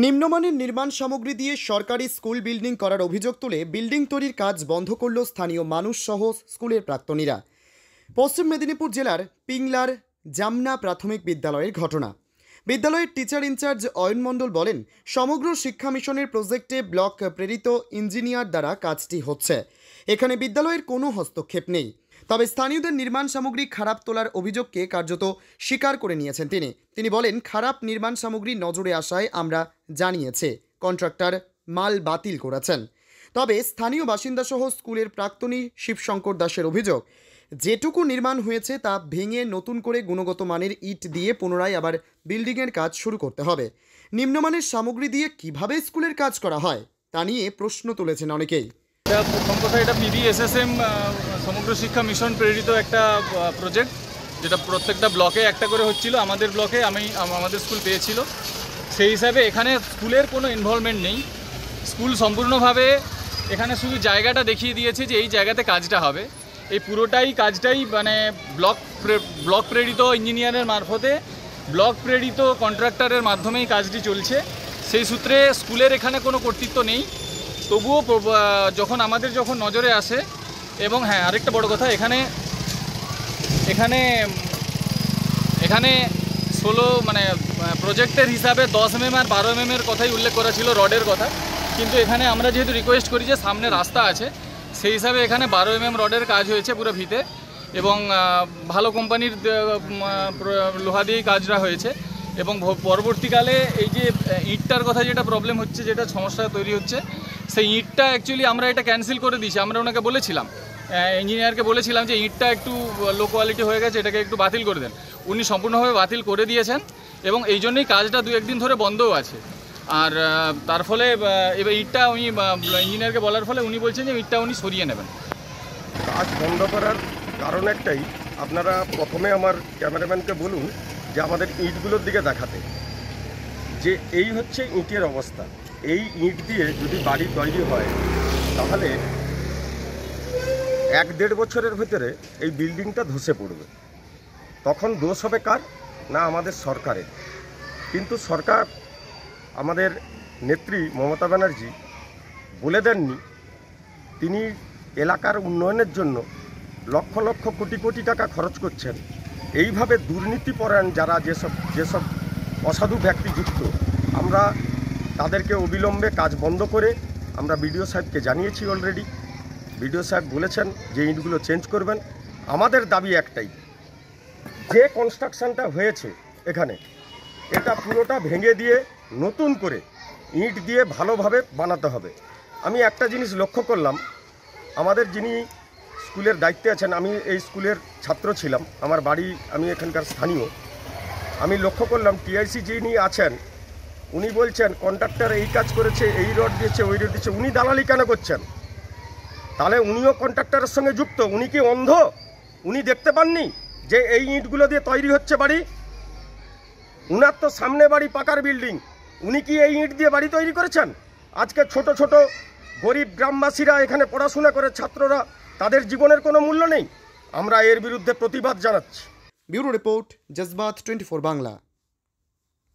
নিম্নমানের নির্মাণ সামগ্রী দিয়ে সরকারি স্কুল বিল্ডিং করার অভিযোগ তুলে বিল্ডিং তৈরির কাজ বন্ধ করল স্থানীয় মানুষ সহ স্কুলের প্রাক্তনীরা। পশ্চিম মেদিনীপুর জেলার পিংলার জামনা প্রাথমিক বিদ্যালয়ের ঘটনা। বিদ্যালয়ের টিচার ইনচার্জ অয়ন মণ্ডল বলেন, সমগ্র শিক্ষা মিশনের প্রজেক্টে ব্লক প্রেরিত ইঞ্জিনিয়ার দ্বারা কাজটি হচ্ছে। এখানে বিদ্যালয়ের কোনো হস্তক্ষেপ নেই। তবে স্থানীয়দের নির্মাণ সামগ্রী খারাপ তোলার অভিযোগকে কার্যত স্বীকার করে নিয়েছেন তিনি বলেন, খারাপ নির্মাণ সামগ্রী নজরে আসায় আমরা জানিয়েছে, কন্ট্রাক্টর মাল বাতিল করেছেন। তবে স্থানীয় বাসিন্দা সহ স্কুলের প্রাক্তনী শিবশঙ্কর দাসের অভিযোগ, যেটুকু নির্মাণ হয়েছে তা ভেঙে নতুন করে গুণগত মানের ইট দিয়ে পুনরায় আবার বিল্ডিংয়ের কাজ শুরু করতে হবে। নিম্নমানের সামগ্রী দিয়ে কিভাবে স্কুলের কাজ করা হয় তা নিয়ে প্রশ্ন তুলেছেন অনেকেই। প্রথম কথা, এটা PBSSM সমগ্র শিক্ষা মিশন প্রেরিত একটা প্রজেক্ট, যেটা প্রত্যেকটা ব্লকে একটা করে হচ্ছিল। আমাদের ব্লকে আমাদের স্কুল পেয়েছিল। সেই হিসাবে এখানে স্কুলের কোনো ইনভলভমেন্ট নেই। স্কুল সম্পূর্ণভাবে এখানে শুধু জায়গাটা দেখিয়ে দিয়েছে যে এই জায়গাতে কাজটা হবে। এই পুরোটাই কাজটাই মানে ব্লক প্রেরিত ইঞ্জিনিয়ারের মারফতে, ব্লক প্রেরিত কন্ট্রাক্টরের মাধ্যমেই কাজটি চলছে। সেই সূত্রে স্কুলের এখানে কোনো কর্তৃত্ব নেই। তবুও যখন নজরে আসে, এবং হ্যাঁ, আরেকটা বড় কথা, এখানে 16 মানে প্রজেক্টের হিসাবে 10 mm আর 12 mm এর কথাই উল্লেখ করা ছিল, রডের কথা। কিন্তু এখানে আমরা যেহেতু রিকোয়েস্ট করি যে সামনে রাস্তা আছে, সেই হিসাবে এখানে 12 mm রডের কাজ হয়েছে পুরো ভিতে, এবং ভালো কোম্পানির লোহা দিয়েই কাজটা হয়েছে। এবং পরবর্তীকালে এই যে ইটটার কথা যেটা প্রবলেম হচ্ছে, যেটা সমস্যা তৈরি হচ্ছে, সেই ইটটা অ্যাকচুয়ালি আমরা এটা ক্যান্সেল করে দিয়েছি। আমরা ওনাকে বলেছিলাম, ইঞ্জিনিয়ারকে বলেছিলাম যে ইটটা একটু লো কোয়ালিটি হয়ে গেছে, এটাকে একটু বাতিল করে দেন। উনি সম্পূর্ণভাবে বাতিল করে দিয়েছেন, এবং এই জন্যই কাজটা 2-1 দিন ধরে বন্ধও আছে। আর তার ফলে এবার ইটটা উনি ইঞ্জিনিয়ারকে বলার ফলে উনি বলছেন যে ইটটা উনি সরিয়ে নেবেন। কাজ বন্ধ করার কারণ একটাই, আপনারা প্রথমে আমার ক্যামেরাম্যানকে বলুন যে আমাদের ইটগুলোর দিকে দেখাতে, যে এই হচ্ছে ইটের অবস্থা। এই ইট দিয়ে যদি বাড়ি তৈরি হয় তাহলে 1-1.5 বছরের ভিতরে এই বিল্ডিংটা ধসে পড়বে। তখন দোষ হবে কার? না, আমাদের সরকারের। কিন্তু সরকার, আমাদের নেত্রী মমতা ব্যানার্জি বলে দেননি, তিনি এলাকার উন্নয়নের জন্য লক্ষ লক্ষ কোটি কোটি টাকা খরচ করছেন। এইভাবে দুর্নীতিপরায়ণ যারা যেসব অসাধু ব্যক্তি যুক্ত, আমরা তাদেরকে অবিলম্বে কাজ বন্ধ করে আমরা বিডিও সাহেবকে জানিয়েছি অলরেডি। বিডিও সাহেব বলেছেন যে ইটগুলো চেঞ্জ করবেন। আমাদের দাবি একটাই, যে কনস্ট্রাকশনটা হয়েছে এখানে, এটা পুরোটা ভেঙে দিয়ে নতুন করে ইট দিয়ে ভালোভাবে বানাতে হবে। আমি একটা জিনিস লক্ষ্য করলাম, আমাদের যিনি স্কুলের দায়িত্বে আছেন, আমি এই স্কুলের ছাত্র ছিলাম, আমার বাড়ি, আমি এখানকার স্থানীয়। আমি লক্ষ্য করলাম TIC যিনি আছেন, উনি বলছেন কন্ট্রাক্টর এই কাজ করেছে, এই রড দিয়েছে, ওই রড দিয়েছে। উনি দালালি কেন করছেন? তাহলে উনিও কন্ট্রাক্টরের সঙ্গে যুক্ত। উনি কি অন্ধ? উনি দেখতে পাননি যে এই ইটগুলো দিয়ে তৈরি হচ্ছে বাড়ি? উনার তো সামনে বাড়ি, পাকার বিল্ডিং। উনি কি এই ইট দিয়ে বাড়ি তৈরি করেছেন? আজকে ছোট ছোট গরিব গ্রামবাসীরা এখানে পড়াশোনা করে, ছাত্ররা, তাদের জীবনের কোনো মূল্য নেই। আমরা এর বিরুদ্ধে প্রতিবাদ জানাচ্ছি। Bureau report, জজবাত 24 Bangla.